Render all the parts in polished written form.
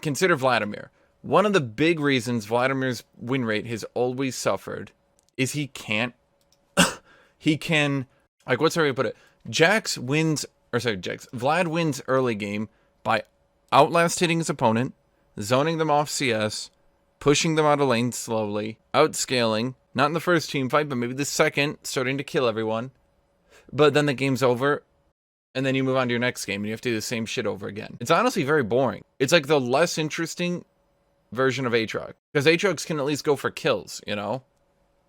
consider Vladimir. One of the big reasons Vladimir's win rate has always suffered is he can, like, what's the way to put it? Vlad wins early game by outlast hitting his opponent, zoning them off CS, pushing them out of lane slowly, outscaling, not in the first team fight, but maybe the second, starting to kill everyone. But then the game's over, and then you move on to your next game, and you have to do the same shit over again. It's honestly very boring. It's like the less interesting version of Aatrox. Because Aatrox can at least go for kills, you know?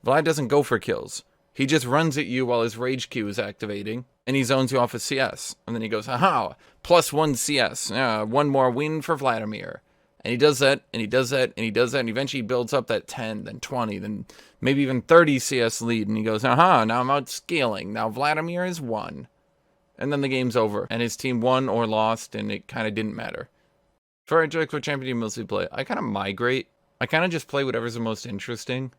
Vlad doesn't go for kills. He just runs at you while his Rage Q is activating, and he zones you off of CS. And then he goes, haha, +1 CS. One more win for Vladimir. And he does that, and he does that, and he does that, and eventually he builds up that 10, then 20, then maybe even 30 CS lead, and he goes, aha, now I'm outscaling. Now Vladimir has won. And then the game's over, and his team won or lost, and it kind of didn't matter. For Aatrox, what champion do you mostly play? I kind of migrate. I kind of just play whatever's the most interesting.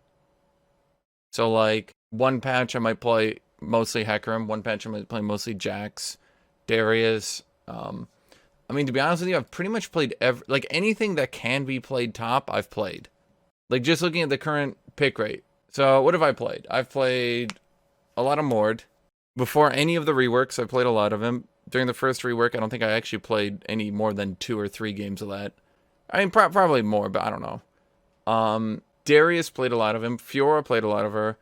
So, like, one patch I might play mostly Hecarim, one patch I might play mostly Jax, Darius. I mean, to be honest with you, I've pretty much played like anything that can be played top, I've played. Like, just looking at the current pick rate. So, what have I played? I've played a lot of Mord. Before any of the reworks, I played a lot of him. During the first rework, I don't think I actually played any more than 2 or 3 games of that. I mean, probably more, but I don't know. Darius played a lot of him. Fiora played a lot of her.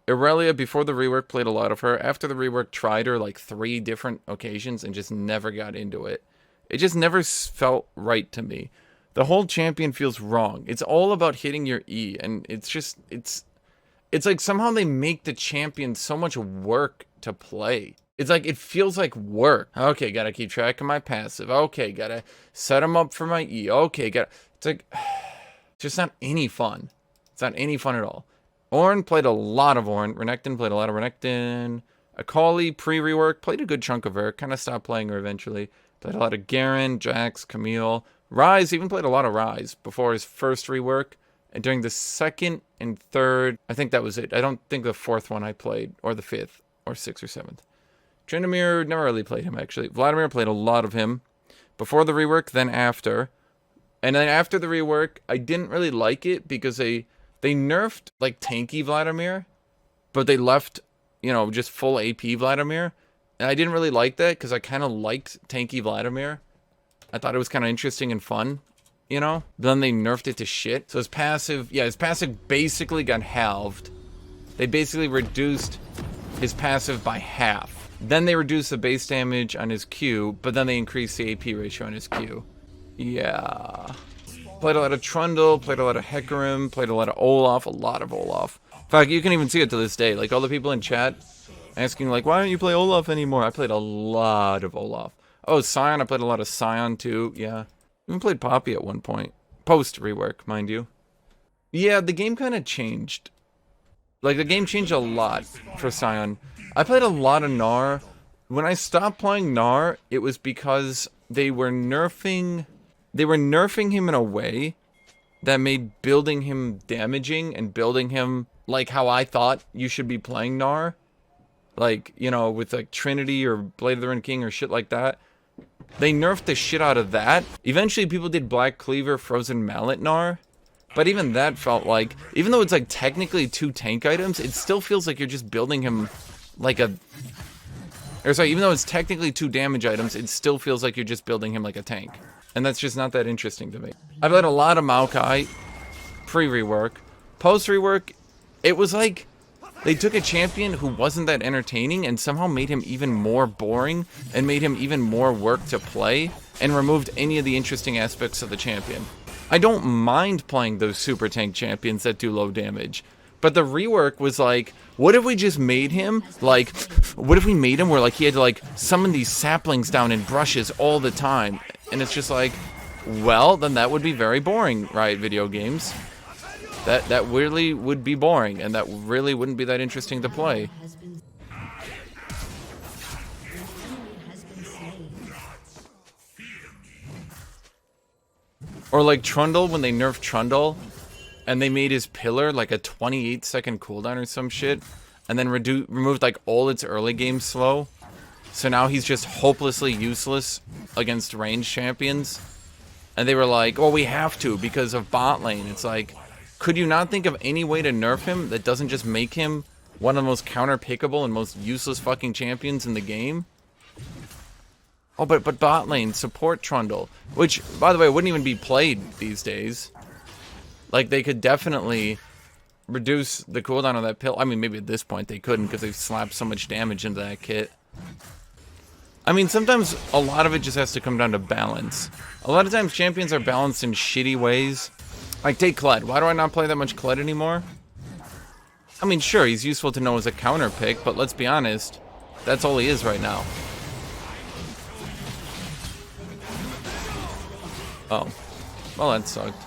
Irelia, before the rework, played a lot of her. After the rework, tried her like 3 different occasions and just never got into it. It just never felt right to me. The whole champion feels wrong. It's all about hitting your E, and it's like somehow they make the champion so much work to play. It's like, it feels like work. Okay, gotta keep track of my passive. Okay, gotta set them up for my E. Okay, it's like, it's just not any fun. It's not any fun at all. Ornn played a lot of Ornn. Renekton played a lot of Renekton. Akali, pre-rework, played a good chunk of her. Kind of stopped playing her eventually. Played a lot of Garen, Jax, Camille. Ryze, even played a lot of Ryze before his first rework. And during the second and third, I think that was it. I don't think the 4th one I played, or the 5th, or 6th or 7th. Tryndamere, never really played him, actually. Vladimir played a lot of him. Before the rework, then after. And then after the rework, I didn't really like it because they nerfed, like, tanky Vladimir. But they left, you know, just full AP Vladimir. And I didn't really like that because I kind of liked tanky Vladimir. I thought it was kind of interesting and fun, you know? But then they nerfed it to shit. So his passive basically got halved. They basically reduced his passive by half. Then they reduced the base damage on his Q, but then they increased the AP ratio on his Q. Yeah. Played a lot of Trundle, played a lot of Hecarim, played a lot of Olaf, a lot of Olaf. In fact, you can even see it to this day. Like, all the people in chat asking, like, why don't you play Olaf anymore? I played a lot of Olaf. Oh, Sion, I played a lot of Sion, too. Yeah. Even played Poppy at one point. Post-rework, mind you. Yeah, the game kind of changed. Like, the game changed a lot for Sion. I played a lot of Gnar. When I stopped playing Gnar, it was because they were nerfing him in a way that made building him damaging and building him like how I thought you should be playing Gnar. Like, you know, with like Trinity or Blade of the Ruined King or shit like that. They nerfed the shit out of that. Eventually people did Black Cleaver, Frozen Mallet Gnar. But even that felt like, even though it's like technically 2 tank items, it still feels like you're just building him like a... Or sorry, even though it's technically 2 damage items, it still feels like you're just building him like a tank. And that's just not that interesting to me. I played a lot of Maokai pre-rework. Post-rework, it was like they took a champion who wasn't that entertaining and somehow made him even more boring and made him even more work to play and removed any of the interesting aspects of the champion. I don't mind playing those super tank champions that do low damage. But the rework was like, what if we just made him, like, what if we made him where, like, he had to, like, summon these saplings down in brushes all the time? And it's just like, well, then that would be very boring, Riot Video Games. That really would be boring, and that really wouldn't be that interesting to play. Or like Trundle, when they nerfed Trundle, and they made his pillar like a 28-second cooldown or some shit, and then removed like all its early game slow. So now he's just hopelessly useless against ranged champions. And they were like, well, we have to because of bot lane. It's like, could you not think of any way to nerf him that doesn't just make him one of the most counter-pickable and most useless fucking champions in the game? Oh, but bot lane, support Trundle. Which, by the way, wouldn't even be played these days. Like, they could definitely reduce the cooldown of that pill. I mean, maybe at this point they couldn't because they've slapped so much damage into that kit. I mean, sometimes a lot of it just has to come down to balance. A lot of times champions are balanced in shitty ways. Like, take Kled. Why do I not play that much Kled anymore? I mean, sure, he's useful to know as a counter pick, but let's be honest, that's all he is right now. Oh. Well, that sucked.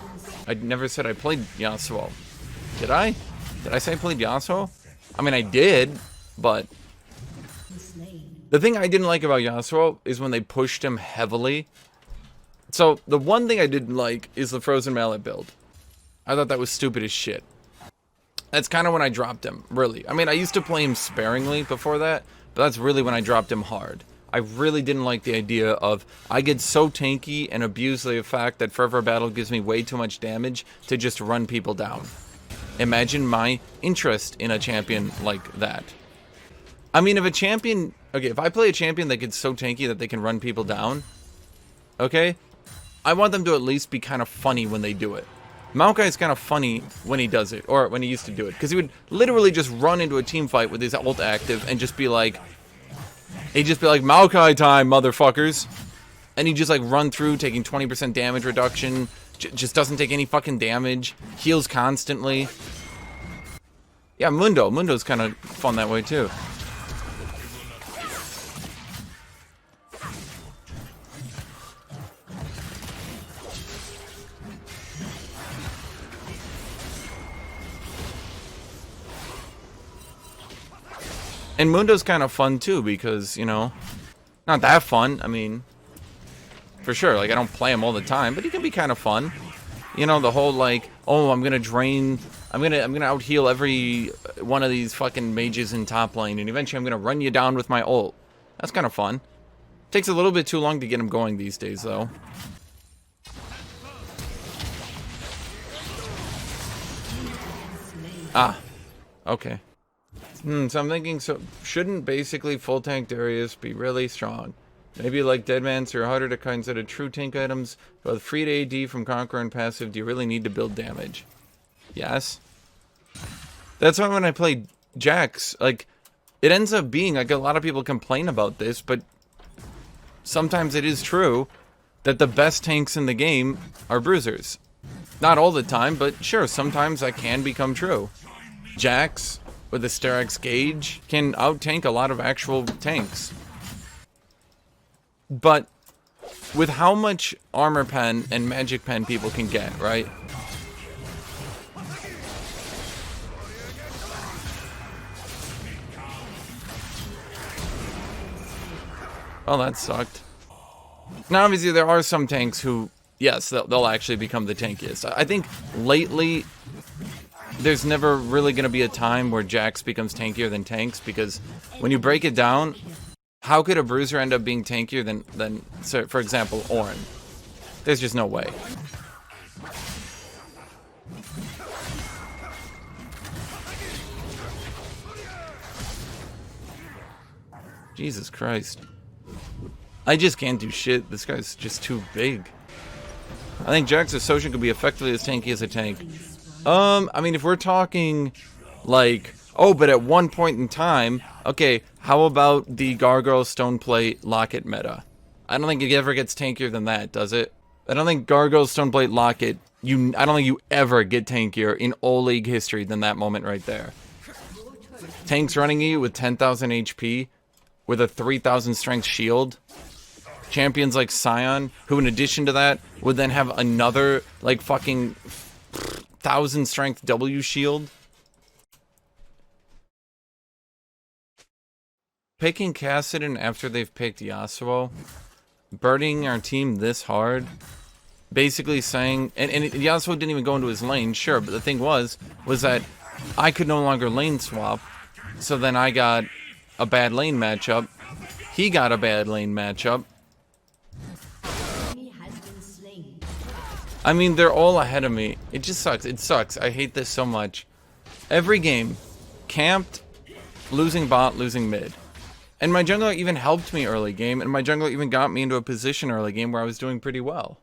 I never said I played Yasuo. Did I? Did I say I played Yasuo? I mean, I did, but... The thing I didn't like about Yasuo is when they pushed him heavily. So, the one thing I didn't like is the Frozen Mallet build. I thought that was stupid as shit. That's kind of when I dropped him, really. I mean, I used to play him sparingly before that, but that's really when I dropped him hard. I really didn't like the idea of, I get so tanky and abuse the fact that Fervor Battle gives me way too much damage to just run people down. Imagine my interest in a champion like that. I mean, if a champion... Okay, if I play a champion that gets so tanky that they can run people down, okay, I want them to at least be kind of funny when they do it. Maokai is kind of funny when he does it, or when he used to do it, because he would literally just run into a team fight with his ult active and just be like... He'd just be like, Maokai time, motherfuckers. And he'd just like run through, taking 20% damage reduction, just doesn't take any fucking damage, heals constantly. Yeah, Mundo's kind of fun that way too. And Mundo's kind of fun too because, you know, not that fun. I mean, for sure, like I don't play him all the time, but he can be kind of fun. You know, the whole like, oh, I'm gonna out heal every one of these fucking mages in top lane, and eventually I'm gonna run you down with my ult. That's kind of fun. Takes a little bit too long to get him going these days, though. Ah, okay. So I'm thinking, so shouldn't basically full tank Darius be really strong? Maybe like Deadman, so you're harder to cut instead of true tank items. But with free to AD from Conqueror and passive, do you really need to build damage? Yes. That's why when I play Jax, like, it ends up being, like, a lot of people complain about this, but sometimes it is true that the best tanks in the game are bruisers. Not all the time, but sure, sometimes that can become true. Jax with a Sterak's Gauge can out-tank a lot of actual tanks. But with how much armor pen and magic pen people can get, right? Well, that sucked. Now, obviously, there are some tanks who, yes, they'll actually become the tankiest. I think lately, there's never really going to be a time where Jax becomes tankier than tanks, because when you break it down, how could a bruiser end up being tankier than so for example, Ornn? There's just no way. Jesus Christ. I just can't do shit. This guy's just too big. I think Jax's Social could be effectively as tanky as a tank. I mean, if we're talking, like, oh, but at one point in time, okay, how about the Gargoyle Stoneplate Locket meta? I don't think it ever gets tankier than that, does it? I don't think Gargoyle Stoneplate Locket, I don't think you ever get tankier in all League history than that moment right there. Tanks running you with 10,000 HP, with a 3,000 strength shield. Champions like Sion, who in addition to that, would then have another, like, fucking 1,000 strength W shield. Picking Kassadin after they've picked Yasuo, burning our team this hard, basically saying, and Yasuo didn't even go into his lane, sure, but the thing was that I could no longer lane swap, so then I got a bad lane matchup, he got a bad lane matchup. I mean, they're all ahead of me. It just sucks. It sucks. I hate this so much. Every game, camped, losing bot, losing mid. And my jungler even helped me early game, and my jungler even got me into a position early game where I was doing pretty well.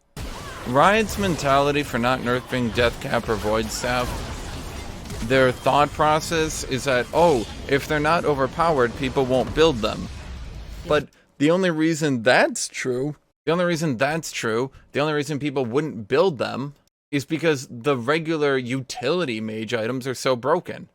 Riot's mentality for not nerfing Death Cap or Void Staff, their thought process is that, oh, if they're not overpowered, people won't build them. But the only reason that's true, the only reason people wouldn't build them is because the regular utility mage items are so broken.